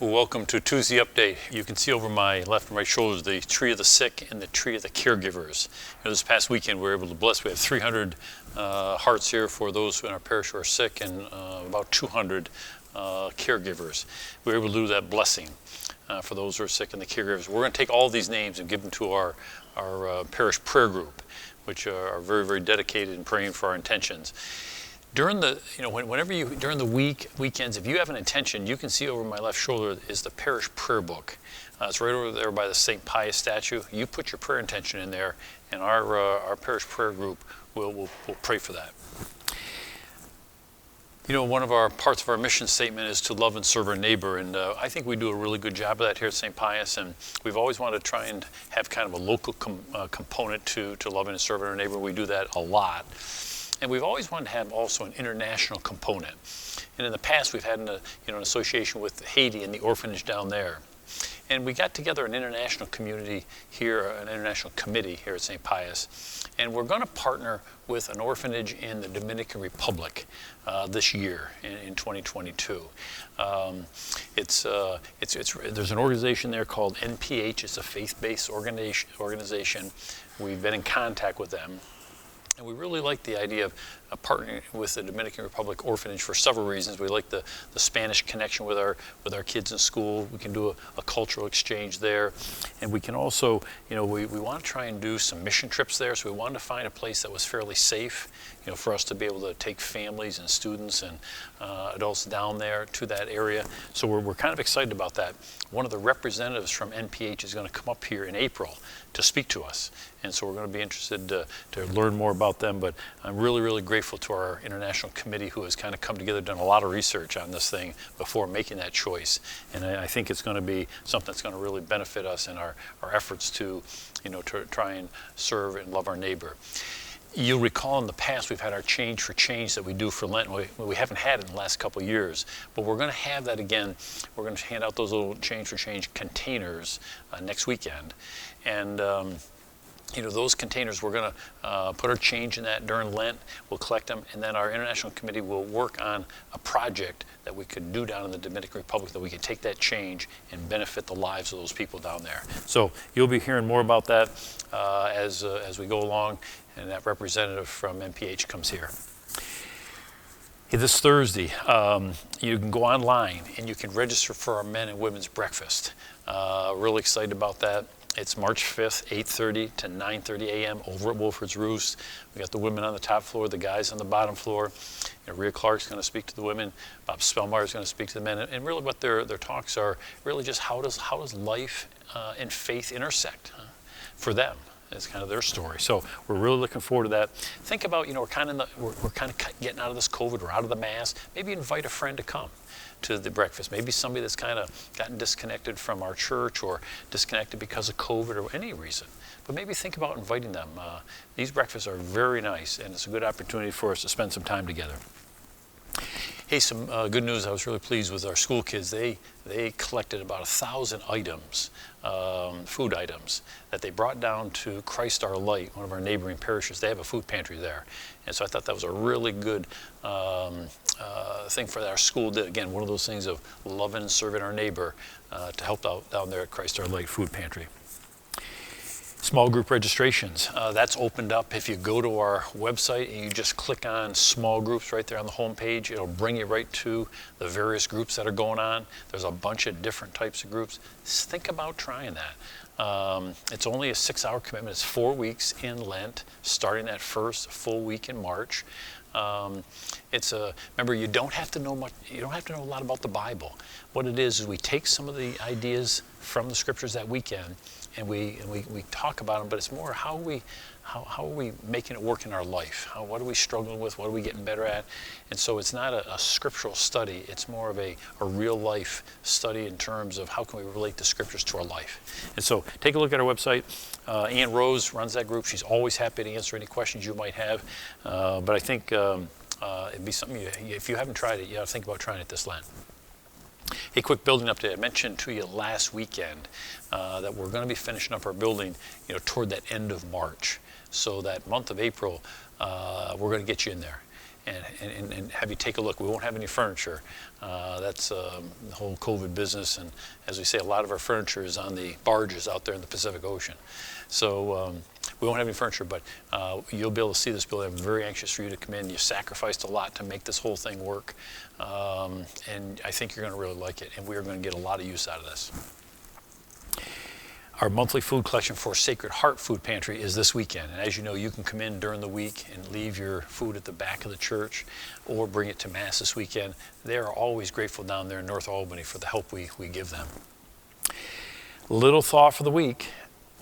Well, welcome to Tuesday Update. You can see over my left and right shoulders the tree of the sick and the tree of the caregivers. This past weekend we were able to bless, we have 300 hearts here for those in our parish who are sick and about 200 caregivers. We were able to do that blessing for those who are sick and the caregivers. We're going to take all these names and give them to our parish prayer group, which are very, very dedicated in praying for our intentions. During the, during the weekends, if you have an intention, you can see over my left shoulder is the parish prayer book. It's right over there by the St. Pius statue. You put your prayer intention in there, and our parish prayer group will pray for that. One of our parts of our mission statement is to love and serve our neighbor, and I think we do a really good job of that here at St. Pius, and we've always wanted to try and have kind of a local component to loving and serving our neighbor. We do that a lot. And we've always wanted to have also an international component. And in the past, we've had an association with Haiti and the orphanage down there. And we got together an international community here, an international committee here at St. Pius. And we're going to partner with an orphanage in the Dominican Republic this year in 2022. There's an organization there called NPH. It's a faith-based organization. We've been in contact with them. And we really like the idea of partnering with the Dominican Republic Orphanage for several reasons. We like the Spanish connection with our kids in school. We can do a cultural exchange there. And we can also, we want to try and do some mission trips there. So we wanted to find a place that was fairly safe, for us to be able to take families and students and adults down there to that area. So we're kind of excited about that. One of the representatives from NPH is going to come up here in April to speak to us. And so we're going to be interested to learn more about them. But I'm really, really grateful to our international committee who has kind of come together, done a lot of research on this thing before making that choice. And I think it's going to be something that's going to really benefit us in our efforts to try and serve and love our neighbor. You'll recall in the past we've had our Change for Change that we do for Lent. We haven't had it in the last couple of years, but we're going to have that again. We're going to hand out those little Change for Change containers next weekend. And those containers, we're going to put our change in that during Lent. We'll collect them, and then our international committee will work on a project that we could do down in the Dominican Republic that we can take that change and benefit the lives of those people down there. So you'll be hearing more about that as we go along, and that representative from MPH comes here. This Thursday, you can go online and you can register for our men and women's breakfast. Really excited about that. It's March 5th, 8:30 to 9:30 a.m. over at Wolford's Roost. We got the women on the top floor, the guys on the bottom floor. Rhea Clark's going to speak to the women. Bob Spellmeyer is going to speak to the men. And really what their talks are, really just how does life and faith intersect for them? It's kind of their story. So we're really looking forward to that. Think about, we're kind of getting out of this COVID, we're out of the mask. Maybe invite a friend to come to the breakfast. Maybe somebody that's kind of gotten disconnected from our church or disconnected because of COVID or any reason. But maybe think about inviting them. These breakfasts are very nice, and it's a good opportunity for us to spend some time together. Hey, some good news. I was really pleased with our school kids. They collected about 1,000 items, food items, that they brought down to Christ Our Light, one of our neighboring parishes. They have a food pantry there. And so I thought that was a really good thing for our school. Again, one of those things of loving and serving our neighbor to help out down there at Christ Our Light Food Pantry. Small group registrations, that's opened up. If you go to our website and you just click on small groups right there on the home page, it'll bring you right to the various groups that are going on. There's a bunch of different types of groups. Just think about trying that. It's only a 6-hour commitment. It's 4 weeks in Lent, starting that first full week in March. Remember, you don't have to know much. You don't have to know a lot about the Bible. What it is we take some of the ideas from the scriptures that weekend, and we talk about them. But it's more how are we making it work in our life? What are we struggling with? What are we getting better at? And so it's not a scriptural study. It's more of a real life study in terms of how can we relate the scriptures to our life. And so take a look at our website. Ann Rose runs that group. She's always happy to answer any questions you might have. But I think it'd be something, if you haven't tried it, you ought to think about trying it this Lent. A quick building update. I mentioned to you last weekend that we're going to be finishing up our building, toward that end of March. So that month of April, we're going to get you in there. and have you take a look. We won't have any furniture. That's the whole COVID business, and as we say, a lot of our furniture is on the barges out there in the Pacific Ocean. So we won't have any furniture, but you'll be able to see this building. I'm very anxious for you to come in. You sacrificed a lot to make this whole thing work, and I think you're going to really like it, and we are going to get a lot of use out of this. Our monthly food collection for Sacred Heart Food Pantry is this weekend. And as you know, you can come in during the week and leave your food at the back of the church or bring it to Mass this weekend. They are always grateful down there in North Albany for the help we give them. Little thought for the week.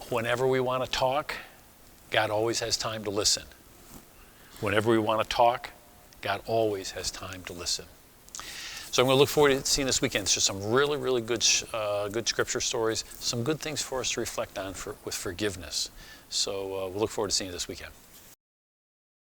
Whenever we want to talk, God always has time to listen. Whenever we want to talk, God always has time to listen. So I'm going to look forward to seeing this weekend. It's just some really, really good scripture stories, some good things for us to reflect on with forgiveness. So we'll look forward to seeing you this weekend.